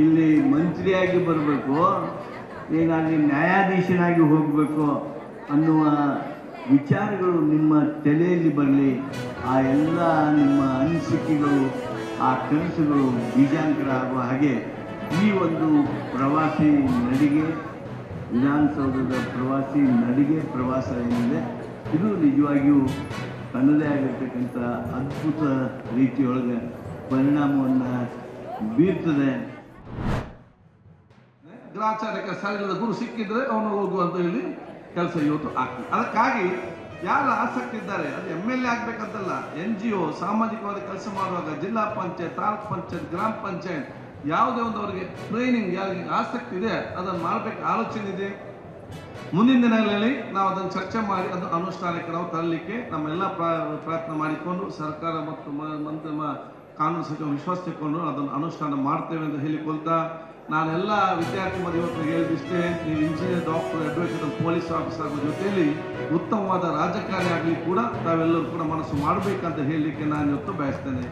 ಇಲ್ಲಿ ಮಂತ್ರಿಯಾಗಿ ಬರಬೇಕು, ಏನಾಗಲಿ ನ್ಯಾಯಾಧೀಶನಾಗಿ ಹೋಗಬೇಕು ಅನ್ನುವ ವಿಚಾರಗಳು ನಿಮ್ಮ ತಲೆಯಲ್ಲಿ ಬರಲಿ. ಆ ಎಲ್ಲ ನಿಮ್ಮ ಅನಿಸಿಕೆಗಳು, ಆ ಕನಸುಗಳು ಬೀಜಾಂತರ ಆಗುವ ಹಾಗೆ ಈ ಒಂದು ಪ್ರವಾಸಿ ನಡಿಗೆ, ವಿಧಾನಸೌಧದ ಪ್ರವಾಸಿ ನಡಿಗೆ ಪ್ರವಾಸ ಏನಿದೆ ಇದು ನಿಜವಾಗಿಯೂ ತನ್ನದೇ ಆಗಿರ್ತಕ್ಕಂಥ ಅದ್ಭುತ ರೀತಿಯೊಳಗೆ ಪರಿಣಾಮವನ್ನು ಬೀರ್ತದೆ. ಗ್ರಾಚಾರಕ್ಕೆ ಸರಿಲ್ಲದ ಗುರು ಸಿಕ್ಕಿದ್ರೆ ಅವನು ಹೋಗು ಅಂತ ಹೇಳಿ ಕೆಲಸ ಇವತ್ತು ಆಗ್ತದೆ. ಅದಕ್ಕಾಗಿ ಯಾರು ಆಸಕ್ತಿ ಇದ್ದಾರೆ, ಅದು MLA ಆಗ್ಬೇಕಂತಲ್ಲ, NGO ಸಾಮಾಜಿಕವಾದ ಕೆಲಸ ಮಾಡುವಾಗ ಜಿಲ್ಲಾ ಪಂಚಾಯತ್, ತಾಲೂಕ್ ಪಂಚಾಯತ್, ಗ್ರಾಮ ಪಂಚಾಯತ್ ಯಾವುದೇ ಒಂದು ಅವರಿಗೆ ಟ್ರೈನಿಂಗ್ ಯಾರಿಗೆ ಆಸಕ್ತಿ ಇದೆ ಅದನ್ನು ಮಾಡಬೇಕು ಆಲೋಚನೆ ಇದೆ. ಮುಂದಿನ ದಿನಗಳಲ್ಲಿ ನಾವು ಅದನ್ನು ಚರ್ಚೆ ಮಾಡಿ ಅದು ಅನುಷ್ಠಾನಕ್ಕೆ ನಾವು ತರಲಿಕ್ಕೆ ನಮ್ಮೆಲ್ಲ ಪ್ರಯತ್ನ ಮಾಡಿಕೊಂಡು ಸರ್ಕಾರ ಮತ್ತು ಕಾನೂನು ಸಚಿವ ವಿಶ್ವಾಸ ತೆಗೆದುಕೊಂಡು ಅದನ್ನು ಅನುಷ್ಠಾನ ಮಾಡ್ತೇವೆ ಅಂತ ಹೇಳಿಕೊಳ್ತಾ, ನಾನೆಲ್ಲ ವಿದ್ಯಾರ್ಥಿ ಇವತ್ತು ಹೇಳಿದಿಷ್ಟೇ, ನೀವು engineer, doctor, advocate, police officer ಜೊತೆಯಲ್ಲಿ ಉತ್ತಮವಾದ ರಾಜಕಾರಣಿ ಆಗಲಿ ಕೂಡ ತಾವೆಲ್ಲರೂ ಕೂಡ ಮನಸ್ಸು ಮಾಡಬೇಕಂತ ಹೇಳಲಿಕ್ಕೆ ನಾನು ಇವತ್ತು ಬಯಸ್ತೇನೆ.